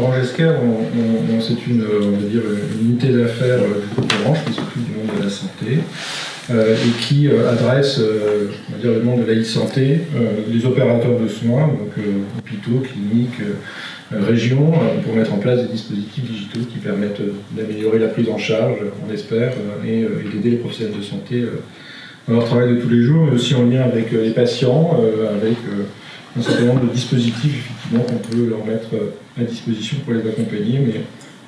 Orange Healthcare, c'est une, on va dire, une unité d'affaires du groupe Orange qui s'occupe du monde de la santé et qui adresse on va dire, le monde de la e-santé, les opérateurs de soins, donc hôpitaux, cliniques, régions, pour mettre en place des dispositifs digitaux qui permettent d'améliorer la prise en charge, on espère, et d'aider les professionnels de santé dans leur travail de tous les jours, mais aussi en lien avec les patients, avec un certain nombre de dispositifs effectivement qu'on peut leur mettre à disposition pour les accompagner, mais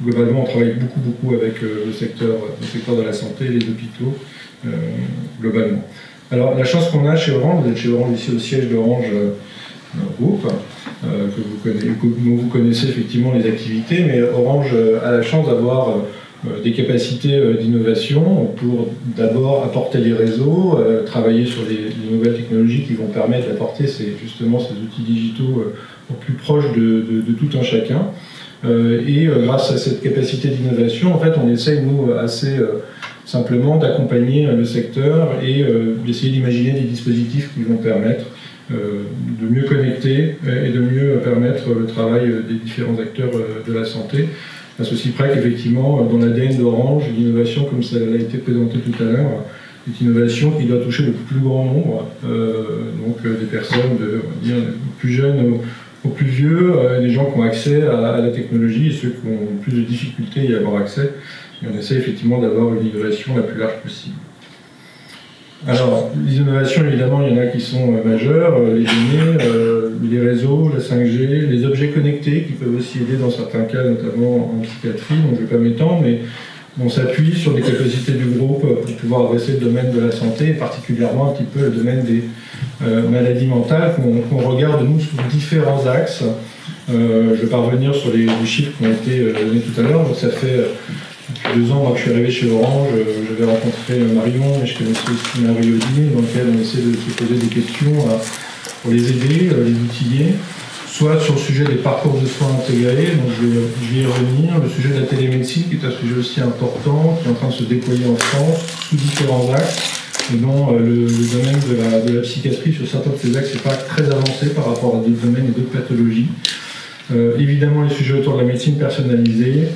globalement on travaille beaucoup avec le secteur de la santé et les hôpitaux globalement. Alors la chance qu'on a chez Orange, vous êtes chez Orange ici au siège d'Orange Group, que vous connaissez effectivement les activités, mais Orange a la chance d'avoir des capacités d'innovation pour d'abord apporter les réseaux, travailler sur les nouvelles technologies qui vont permettre d'apporter justement ces outils digitaux au plus proche de tout un chacun. Et grâce à cette capacité d'innovation, en fait, on essaye, nous, assez simplement d'accompagner le secteur et d'essayer d'imaginer des dispositifs qui vont permettre de mieux connecter et de mieux permettre le travail des différents acteurs de la santé. À ceci près qu'effectivement, dans l'ADN d'Orange, l'innovation, comme ça a été présenté tout à l'heure, est une innovation qui doit toucher le plus grand nombre, donc des personnes on va dire, plus jeunes aux plus vieux, des gens qui ont accès à la technologie et ceux qui ont plus de difficultés à y avoir accès. Et on essaie effectivement d'avoir une innovation la plus large possible. Alors, les innovations, évidemment, il y en a qui sont majeures, les données, les réseaux, la 5G, les objets connectés qui peuvent aussi aider dans certains cas, notamment en psychiatrie, donc je ne vais pas m'étendre, mais on s'appuie sur les capacités du groupe pour pouvoir adresser le domaine de la santé, et particulièrement un petit peu le domaine des maladies mentales qu'on regarde, nous, sous différents axes. Je vais pas revenir sur les chiffres qui ont été donnés tout à l'heure, donc ça fait... Depuis 2 ans, moi, que je suis arrivé chez Orange, j'avais rencontré Marion et je connaissais aussi Marie-Odile, dans lequel on essaie de se poser des questions pour les aider, les outiller, soit sur le sujet des parcours de soins intégrés, donc je vais y revenir, le sujet de la télémédecine, qui est un sujet aussi important, qui est en train de se déployer en France, sous différents axes, et dont le domaine de la psychiatrie, sur certains de ces axes, n'est pas très avancé par rapport à d'autres domaines et d'autres pathologies. Évidemment, les sujets autour de la médecine personnalisée,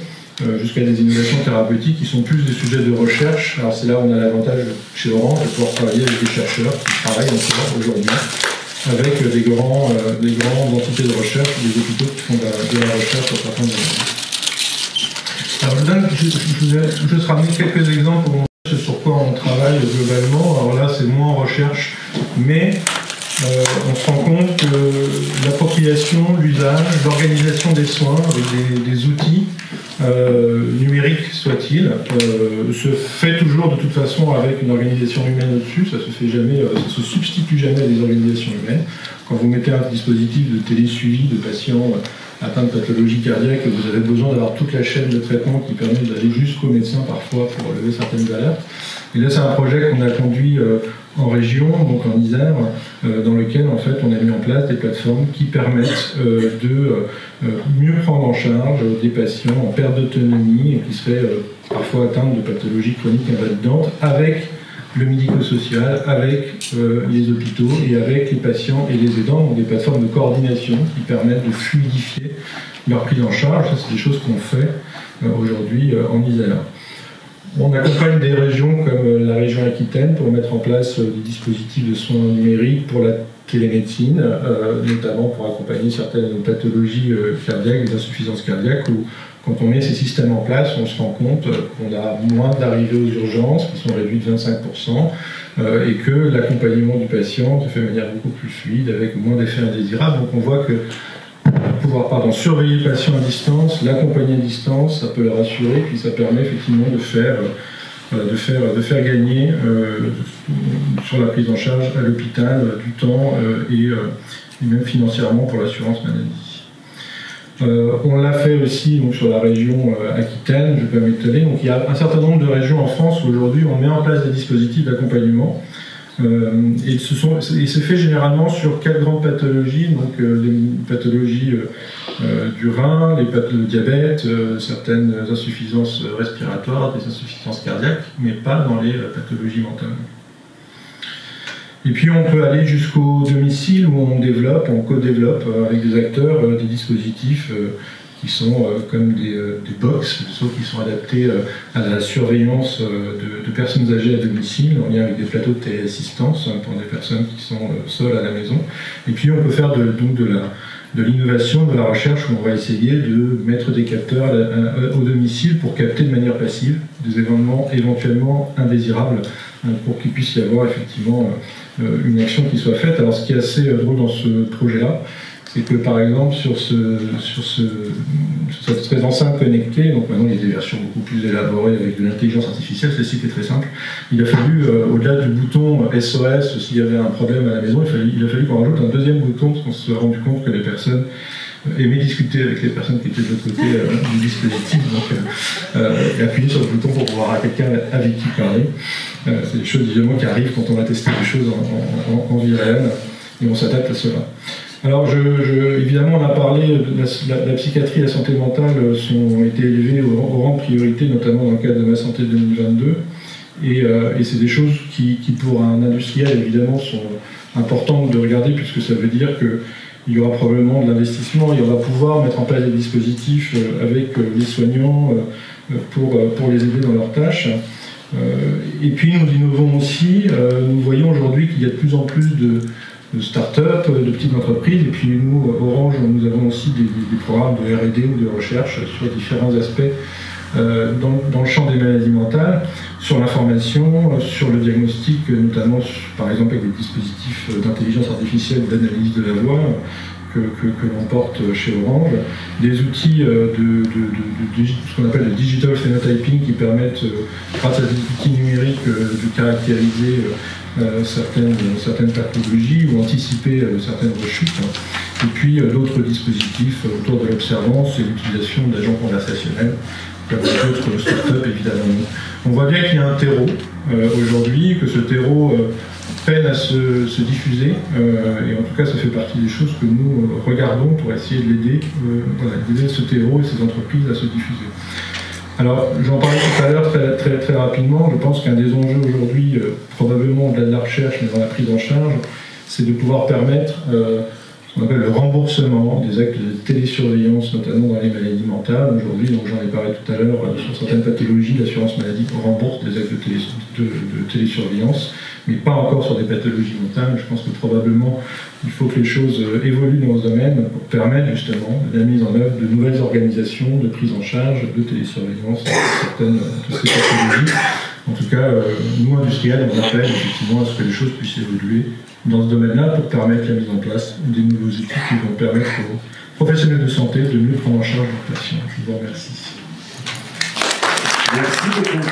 jusqu'à des innovations thérapeutiques qui sont plus des sujets de recherche. Alors c'est là où on a l'avantage chez Orange de pouvoir travailler avec des chercheurs qui travaillent encore aujourd'hui avec des grandes entités de recherche, des hôpitaux qui font de la recherche sur certains domaines. Alors je vais juste ramener quelques exemples pour montrer sur quoi on travaille globalement. Alors là c'est moins en recherche, mais on se rend compte que l'appropriation, l'usage, l'organisation des soins avec des outils numériques soit-il, se fait toujours de toute façon avec une organisation humaine au-dessus, ça se substitue jamais à des organisations humaines. Quand vous mettez un dispositif de télésuivi de patients atteints de pathologie cardiaque, vous avez besoin d'avoir toute la chaîne de traitement qui permet d'aller jusqu'au médecin parfois pour lever certaines alertes. Et là c'est un projet qu'on a conduit en région, donc en Isère, dans lequel en fait on a mis en place des plateformes qui permettent de mieux prendre en charge des patients en perte d'autonomie et qui seraient parfois atteints de pathologies chroniques invalidantes avec le médico-social, avec les hôpitaux et avec les patients et les aidants, donc des plateformes de coordination qui permettent de fluidifier leur prise en charge. Ça c'est des choses qu'on fait aujourd'hui en Isère. On accompagne des régions comme la région Aquitaine pour mettre en place des dispositifs de soins numériques pour la télémédecine, notamment pour accompagner certaines pathologies cardiaques, des insuffisances cardiaques, où quand on met ces systèmes en place, on se rend compte qu'on a moins d'arrivées aux urgences, qui sont réduites de 25%, et que l'accompagnement du patient se fait de manière beaucoup plus fluide, avec moins d'effets indésirables. Donc on voit que pouvoir surveiller le patient à distance, l'accompagner à distance, ça peut le rassurer, puis ça permet effectivement de faire gagner sur la prise en charge à l'hôpital du temps et même financièrement pour l'assurance maladie. On l'a fait aussi donc, sur la région Aquitaine, je ne vais pas m'étaler. Donc il y a un certain nombre de régions en France où aujourd'hui on met en place des dispositifs d'accompagnement. Et c'est fait généralement sur 4 grandes pathologies, donc les pathologies du rein, le diabète, certaines insuffisances respiratoires, des insuffisances cardiaques, mais pas dans les pathologies mentales. Et puis on peut aller jusqu'au domicile où on développe, on co-développe avec des acteurs des dispositifs qui sont comme des box, qui sont adaptés à la surveillance de personnes âgées à domicile, en lien avec des plateaux de téléassistance pour des personnes qui sont seules à la maison. Et puis on peut faire de l'innovation, de la recherche, où on va essayer de mettre des capteurs au domicile pour capter de manière passive des événements éventuellement indésirables, pour qu'il puisse y avoir effectivement une action qui soit faite. Alors ce qui est assez drôle dans ce projet-là, c'est que par exemple sur cette enceinte connectée, donc maintenant il y a des versions beaucoup plus élaborées avec de l'intelligence artificielle, celle-ci qui est très simple, il a fallu, au-delà du bouton SOS, s'il y avait un problème à la maison, il a fallu qu'on rajoute un deuxième bouton, parce qu'on se soit rendu compte que les personnes aimaient discuter avec les personnes qui étaient de l'autre côté du dispositif, donc appuyer sur le bouton pour pouvoir avoir quelqu'un avec qui parler. C'est des choses évidemment qui arrivent quand on va tester des choses en vie réelle, et on s'adapte à cela. Alors, évidemment, on a parlé de la psychiatrie et la santé mentale ont été élevées au rang de priorité, notamment dans le cadre de Ma Santé 2022. Et c'est des choses qui, pour un industriel, évidemment, sont importantes de regarder, puisque ça veut dire qu'il y aura probablement de l'investissement, il y aura pouvoir mettre en place des dispositifs avec les soignants pour les aider dans leurs tâches. Et puis, nous innovons aussi. Nous voyons aujourd'hui qu'il y a de plus en plus de start-up, de petites entreprises, et puis nous, Orange, nous avons aussi des programmes de R&D ou de recherche sur différents aspects dans le champ des maladies mentales, sur l'information, sur le diagnostic, notamment par exemple avec des dispositifs d'intelligence artificielle, d'analyse de la voix que l'on porte chez Orange, des outils ce qu'on appelle le digital phenotyping qui permettent, grâce à des outils numériques, de caractériser certaines pathologies ou anticiper certaines rechutes, et puis d'autres dispositifs autour de l'observance et l'utilisation d'agents conversationnels, comme d'autres startups évidemment. On voit bien qu'il y a un terreau aujourd'hui, que ce terreau peine à se diffuser, et en tout cas ça fait partie des choses que nous regardons pour essayer de l'aider, d'aider ce terreau et ces entreprises à se diffuser. Alors, j'en parlais tout à l'heure très rapidement. Je pense qu'un des enjeux aujourd'hui, probablement au-delà de la recherche, mais dans la prise en charge, c'est de pouvoir permettre ce qu'on appelle le remboursement des actes de télésurveillance, notamment dans les maladies mentales. Aujourd'hui, donc j'en ai parlé tout à l'heure, sur certaines pathologies, l'assurance maladie rembourse des actes de télésurveillance, mais pas encore sur des pathologies mentales. Je pense que probablement, il faut que les choses évoluent dans ce domaine pour permettre justement la mise en œuvre de nouvelles organisations de prise en charge de télésurveillance de certaines de ces pathologies. En tout cas, nous, industriels, on appelle effectivement à ce que les choses puissent évoluer dans ce domaine-là pour permettre la mise en place des nouveaux outils qui vont permettre aux professionnels de santé de mieux prendre en charge leurs patients. Je vous remercie. Merci beaucoup.